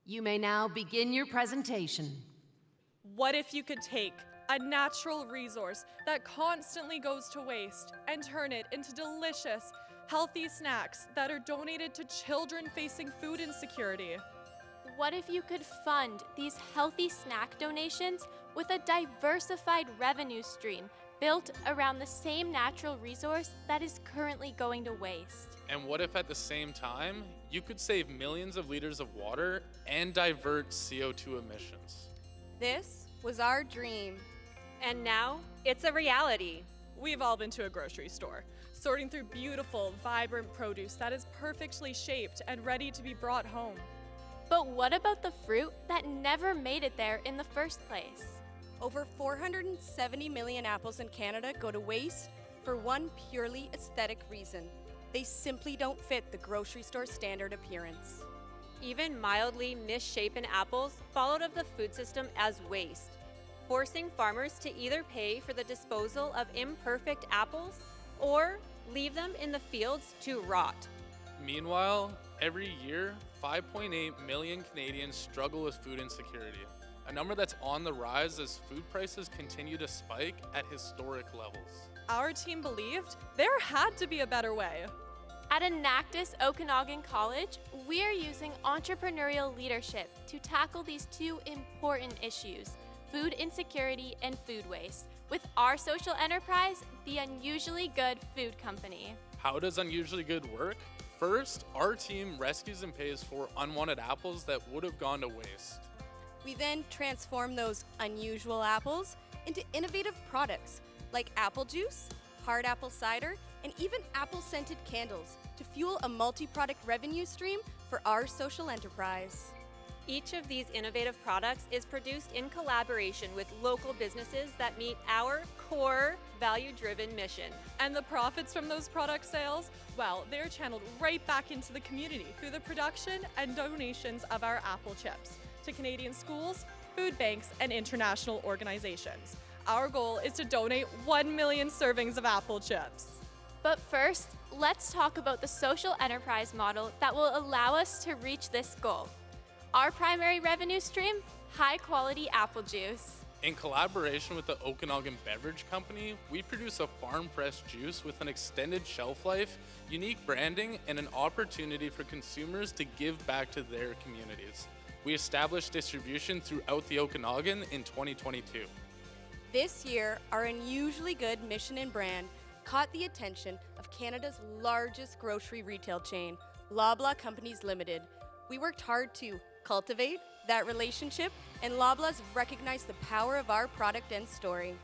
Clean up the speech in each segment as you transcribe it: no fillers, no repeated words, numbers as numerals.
You may now begin your presentation. What if you could take a natural resource that constantly goes to waste and turn it into delicious, healthy snacks that are donated to children facing food insecurity? What if you could fund these healthy snack donations with a diversified revenue stream built around the same natural resource that is currently going to waste? And what if at the same time, you could save millions of liters of water and divert CO2 emissions? This was our dream. And now, it's a reality. We've all been to a grocery store, sorting through beautiful, vibrant produce that is perfectly shaped and ready to be brought home. But what about the fruit that never made it there in the first place? Over 470 million apples in Canada go to waste for one purely aesthetic reason. They simply don't fit the grocery store standard appearance. Even mildly misshapen apples fall out of the food system as waste, forcing farmers to either pay for the disposal of imperfect apples or leave them in the fields to rot. Meanwhile, every year, 5.8 million Canadians struggle with food insecurity, a number that's on the rise as food prices continue to spike at historic levels. Our team believed there had to be a better way. At Enactus Okanagan College, we are using entrepreneurial leadership to tackle these two important issues: food insecurity and food waste, with our social enterprise, the Unusually Good Food Company. How does Unusually Good work? First, our team rescues and pays for unwanted apples that would have gone to waste. We then transform those unusual apples into innovative products like apple juice, hard apple cider, and even apple-scented candles to fuel a multi-product revenue stream for our social enterprise. Each of these innovative products is produced in collaboration with local businesses that meet our core value-driven mission. And the profits from those product sales, well, they're channeled right back into the community through the production and donations of our apple chips to Canadian schools, food banks, and international organizations. Our goal is to donate 1 million servings of apple chips. But first, let's talk about the social enterprise model that will allow us to reach this goal. Our primary revenue stream: high-quality apple juice. In collaboration with the Okanagan Beverage Company, we produce a farm-pressed juice with an extended shelf life, unique branding, and an opportunity for consumers to give back to their communities. We established distribution throughout the Okanagan in 2022. This year, our Unusually Good mission and brand caught the attention of Canada's largest grocery retail chain, Loblaw Companies Limited. We worked hard to cultivate that relationship, and Loblaw's recognized the power of our product and story.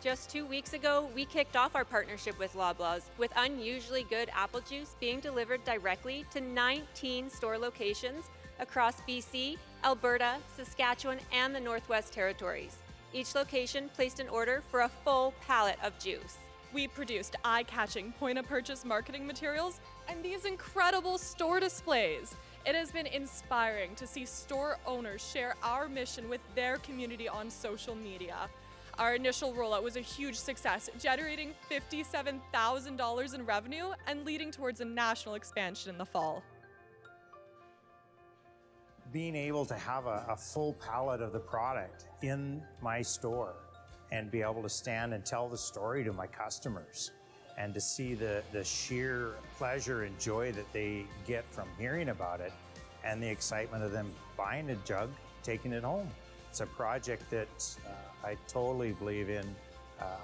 Just 2 weeks ago, we kicked off our partnership with Loblaws, with Unusually Good apple juice being delivered directly to 19 store locations across BC, Alberta, Saskatchewan, and the Northwest Territories. Each location placed an order for a full pallet of juice. We produced eye-catching point-of-purchase marketing materials and these incredible store displays. It has been inspiring to see store owners share our mission with their community on social media. Our initial rollout was a huge success, generating $57,000 in revenue and leading towards a national expansion in the fall. Being able to have a full palette of the product in my store and be able to stand and tell the story to my customers and to see the sheer pleasure and joy that they get from hearing about it and the excitement of them buying a jug, taking it home. It's a project that I totally believe in.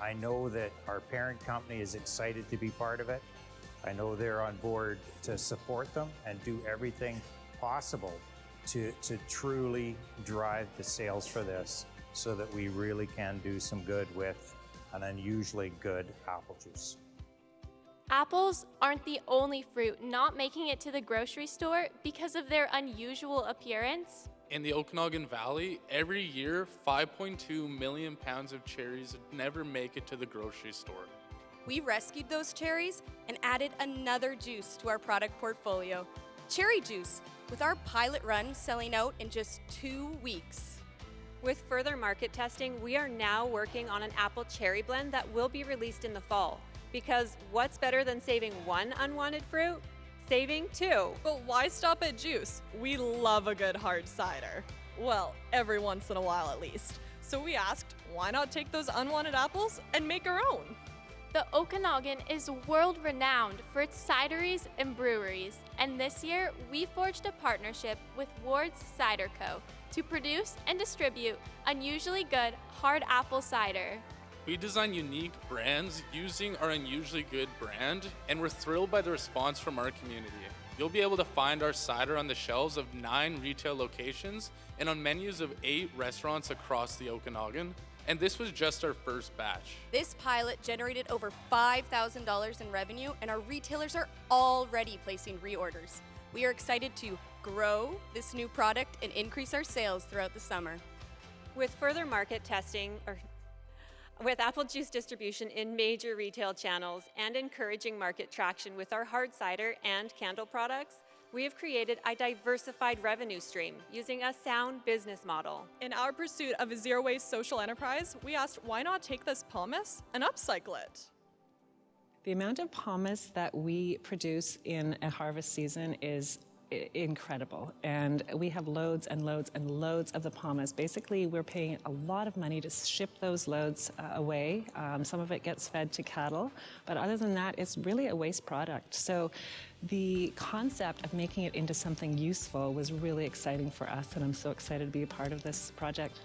I know that our parent company is excited to be part of it. I know they're on board to support them and do everything possible to truly drive the sales for this so that we really can do some good with an unusually good apple juice. Apples aren't the only fruit not making it to the grocery store because of their unusual appearance. In the Okanagan Valley, every year, 5.2 million pounds of cherries never make it to the grocery store. We rescued those cherries and added another juice to our product portfolio, cherry juice, with our pilot run selling out in just 2 weeks. With further market testing, we are now working on an apple cherry blend that will be released in the fall. Because what's better than saving one unwanted fruit? saving too. But why stop at juice? We love a good hard cider. Well, every once in a while at least. So we asked, why not take those unwanted apples and make our own? The Okanagan is world-renowned for its cideries and breweries, and this year we forged a partnership with Ward's Cider Co. to produce and distribute unusually good hard apple cider. We design unique brands using our Unusually Good brand, and we're thrilled by the response from our community. You'll be able to find our cider on the shelves of 9 retail locations and on menus of 8 restaurants across the Okanagan. And this was just our first batch. This pilot generated over $5,000 in revenue, and our retailers are already placing reorders. We are excited to grow this new product and increase our sales throughout the summer. With further market testing, with apple juice distribution in major retail channels and encouraging market traction with our hard cider and candle products, we have created a diversified revenue stream using a sound business model. In our pursuit of a zero-waste social enterprise, we asked, why not take this pommes and upcycle it? The amount of pommes that we produce in a harvest season is incredible, and we have loads and loads and loads of the pommes. Basically, we're paying a lot of money to ship those loads away. Some of it gets fed to cattle, but other than that, it's really a waste product. So the concept of making it into something useful was really exciting for us, and I'm so excited to be a part of this project.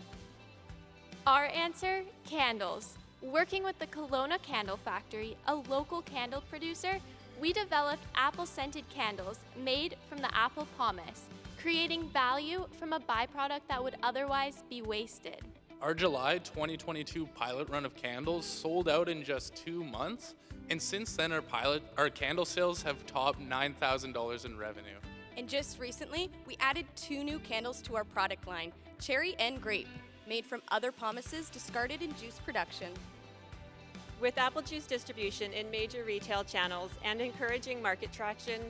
Our answer, candles. Working with the Kelowna Candle Factory, a local candle producer, we developed apple-scented candles made from the apple pomace, creating value from a byproduct that would otherwise be wasted. Our July 2022 pilot run of candles sold out in just 2 months, and since then our candle sales have topped $9,000 in revenue. And just recently, we added 2 new candles to our product line, Cherry and Grape, made from other pomaces discarded in juice production. With apple juice distribution in major retail channels and encouraging market traction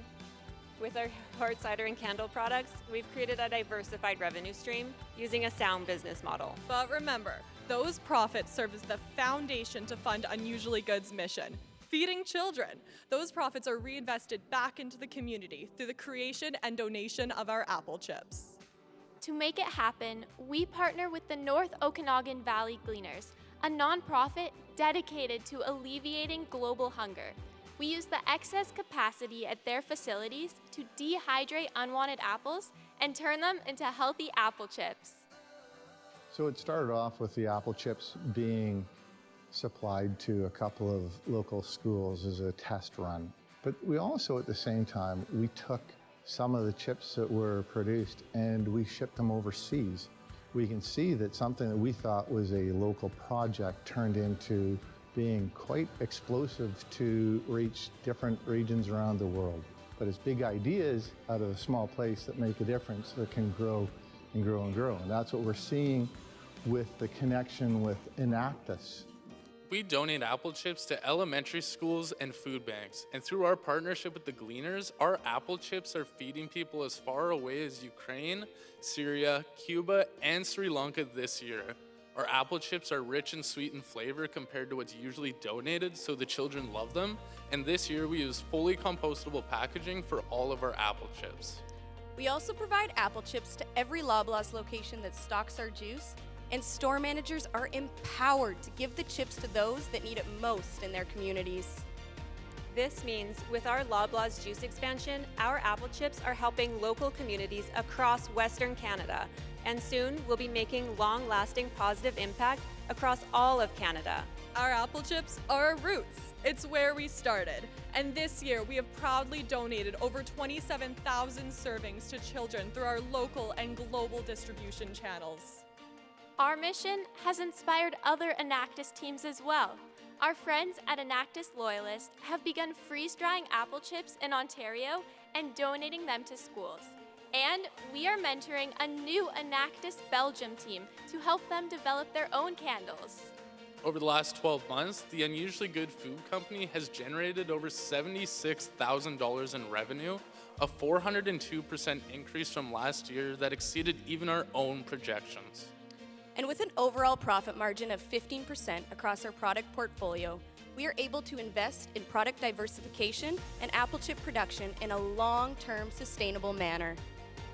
with our hard cider and candle products, we've created a diversified revenue stream using a sound business model. But remember, those profits serve as the foundation to fund Unusually Good's mission, feeding children. Those profits are reinvested back into the community through the creation and donation of our apple chips. To make it happen, we partner with the North Okanagan Valley Gleaners, a nonprofit dedicated to alleviating global hunger. We use the excess capacity at their facilities to dehydrate unwanted apples and turn them into healthy apple chips. So it started off with the apple chips being supplied to a couple of local schools as a test run. But we also, at the same time, we took some of the chips that were produced and we shipped them overseas. We can see that something that we thought was a local project turned into being quite explosive to reach different regions around the world. But it's big ideas out of a small place that make a difference, that can grow and grow and grow. And that's what we're seeing with the connection with Enactus. We donate apple chips to elementary schools and food banks, and through our partnership with the Gleaners, our apple chips are feeding people as far away as Ukraine, Syria, Cuba, and Sri Lanka this year. Our apple chips are rich and sweet in flavor compared to what's usually donated, so the children love them, and this year we use fully compostable packaging for all of our apple chips. We also provide apple chips to every Loblaws location that stocks our juice, and store managers are empowered to give the chips to those that need it most in their communities. This means with our Loblaws juice expansion, our apple chips are helping local communities across Western Canada, and soon we'll be making long-lasting positive impact across all of Canada. Our apple chips are our roots. It's where we started. And this year, we have proudly donated over 27,000 servings to children through our local and global distribution channels. Our mission has inspired other Enactus teams as well. Our friends at Enactus Loyalist have begun freeze-drying apple chips in Ontario and donating them to schools. And we are mentoring a new Enactus Belgium team to help them develop their own candles. Over the last 12 months, the Unusually Good Food Company has generated over $76,000 in revenue, a 402% increase from last year that exceeded even our own projections. And with an overall profit margin of 15% across our product portfolio, we are able to invest in product diversification and apple chip production in a long-term sustainable manner.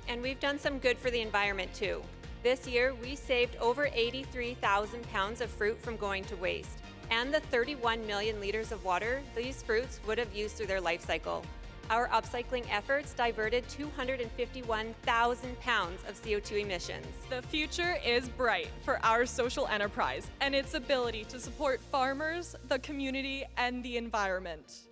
And we've done some good for the environment too. This year, we saved over 83,000 pounds of fruit from going to waste, and the 31 million liters of water these fruits would have used through their life cycle. Our upcycling efforts diverted 251,000 pounds of CO2 emissions. The future is bright for our social enterprise and its ability to support farmers, the community, and the environment.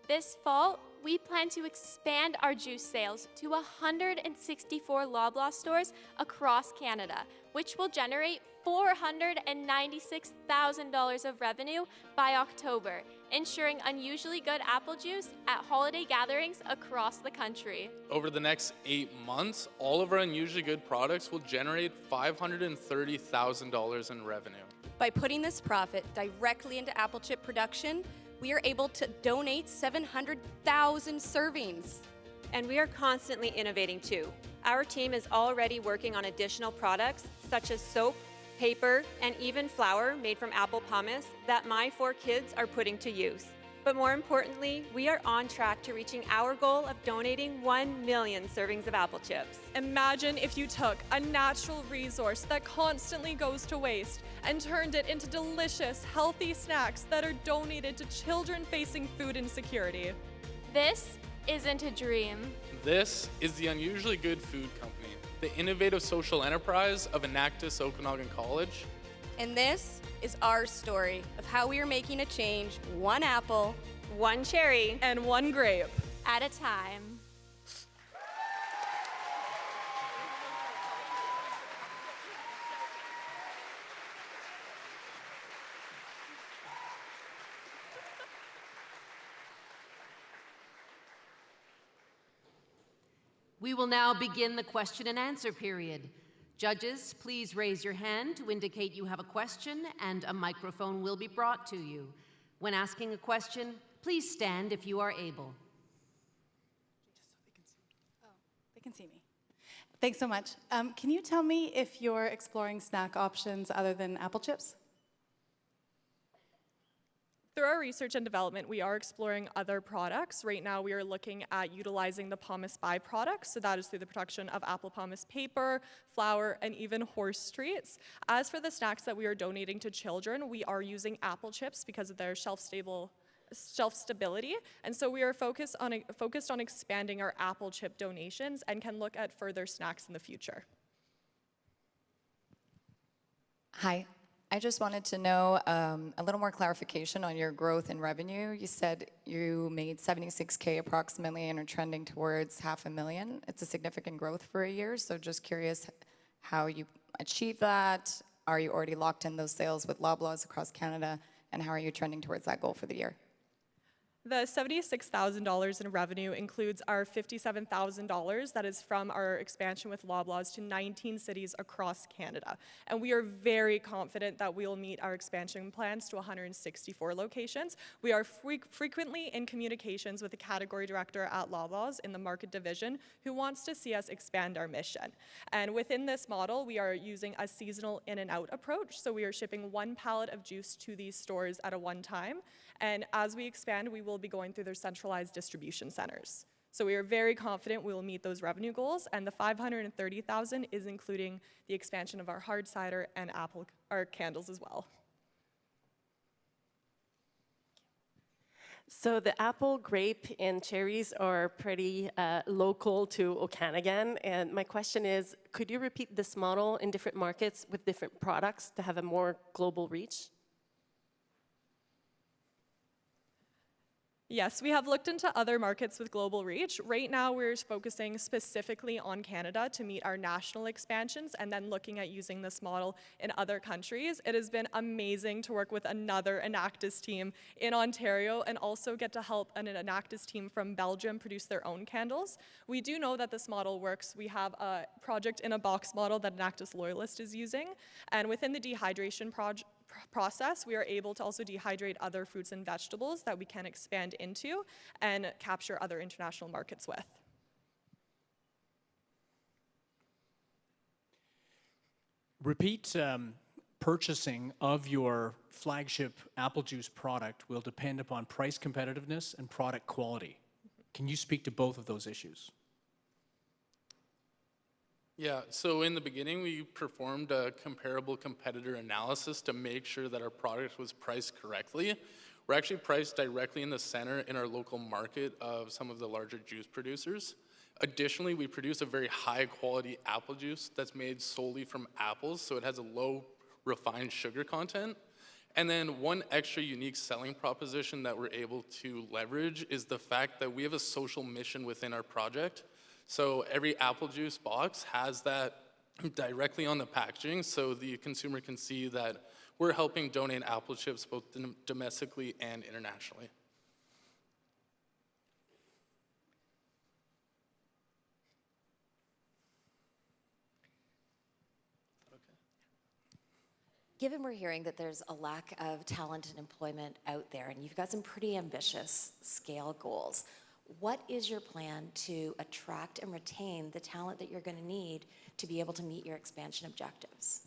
This fall, we plan to expand our juice sales to 164 Loblaw stores across Canada, which will generate $496,000 of revenue by October, ensuring unusually good apple juice at holiday gatherings across the country. Over the next 8 months, all of our unusually good products will generate $530,000 in revenue. By putting this profit directly into apple chip production, we are able to donate 700,000 servings. And we are constantly innovating too. Our team is already working on additional products such as soap, paper, and even flour made from apple pomace that my 4 kids are putting to use. But more importantly, we are on track to reaching our goal of donating 1 million servings of apple chips. Imagine if you took a natural resource that constantly goes to waste and turned it into delicious, healthy snacks that are donated to children facing food insecurity. This isn't a dream. This is the Unusually Good Food Company, the innovative social enterprise of Enactus Okanagan College. And this is our story of how we are making a change, one apple, one cherry, and one grape at a time. We will now begin the question and answer period. Judges, please raise your hand to indicate you have a question, and a microphone will be brought to you. When asking a question, please stand if you are able. They can see me. Thanks so much. Can you tell me if you're exploring snack options other than apple chips? Through our research and development, we are exploring other products. Right now, we are looking at utilizing the pomace byproducts, so that is through the production of apple pomace paper, flour, and even horse treats. As for the snacks that we are donating to children, we are using apple chips because of their shelf stability, and so we are focused on expanding our apple chip donations and can look at further snacks in the future. Hi. I just wanted to know a little more clarification on your growth in revenue. You said you made $76K approximately and are trending towards $500,000. It's a significant growth for a year, so just curious how you achieve that. Are you already locked in those sales with Loblaws across Canada, and how are you trending towards that goal for the year? The $76,000 in revenue includes our $57,000 that is from our expansion with Loblaws to 19 cities across Canada. And we are very confident that we will meet our expansion plans to 164 locations. We are frequently in communications with the category director at Loblaws in the market division who wants to see us expand our mission. And within this model, we are using a seasonal in and out approach. So we are shipping 1 pallet of juice to these stores at a one time. And as we expand, we will be going through their centralized distribution centers. So we are very confident we will meet those revenue goals, and the $530,000 is including the expansion of our hard cider and our candles as well. So the apple, grape, and cherries are pretty local to Okanagan, and my question is, could you repeat this model in different markets with different products to have a more global reach? Yes, we have looked into other markets with global reach. Right now, we're focusing specifically on Canada to meet our national expansions and then looking at using this model in other countries. It has been amazing to work with another Enactus team in Ontario and also get to help an Enactus team from Belgium produce their own candles. We do know that this model works. We have a project in a box model that Enactus Loyalist is using, and within the dehydration process, we are able to also dehydrate other fruits and vegetables that we can expand into and capture other international markets with. Repeat purchasing of your flagship apple juice product will depend upon price competitiveness and product quality. Can you speak to both of those issues? Yeah, so in the beginning, we performed a comparable competitor analysis to make sure that our product was priced correctly. We're actually priced directly in the center in our local market of some of the larger juice producers. Additionally, we produce a very high quality apple juice that's made solely from apples, so it has a low refined sugar content. And then one extra unique selling proposition that we're able to leverage is the fact that we have a social mission within our project. So every apple juice box has that directly on the packaging, so the consumer can see that we're helping donate apple chips both domestically and internationally. Given we're hearing that there's a lack of talent and employment out there, and you've got some pretty ambitious scale goals, what is your plan to attract and retain the talent that you're going to need to be able to meet your expansion objectives?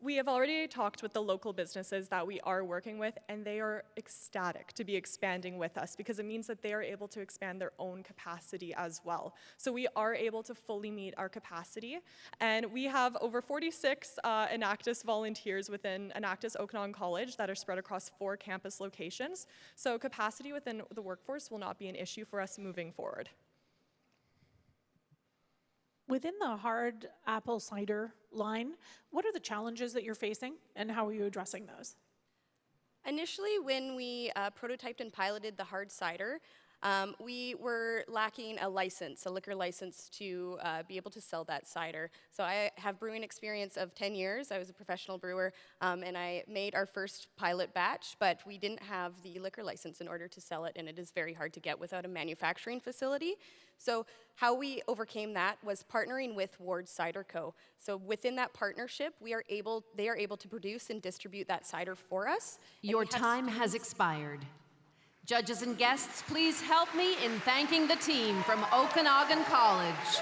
We have already talked with the local businesses that we are working with, and they are ecstatic to be expanding with us because it means that they are able to expand their own capacity as well. So we are able to fully meet our capacity, and we have over 46 Enactus volunteers within Enactus Okanagan College that are spread across 4 campus locations. So capacity within the workforce will not be an issue for us moving forward. Within the hard apple cider line, what are the challenges that you're facing and how are you addressing those? Initially, when we prototyped and piloted the hard cider, we were lacking a license, a liquor license to be able to sell that cider. So I have brewing experience of 10 years. I was a professional brewer, and I made our first pilot batch, but we didn't have the liquor license in order to sell it, and it is very hard to get without a manufacturing facility. So how we overcame that was partnering with Ward Cider Co. So within that partnership, they are able to produce and distribute that cider for us. Your time has expired. Judges and guests, please help me in thanking the team from Okanagan College.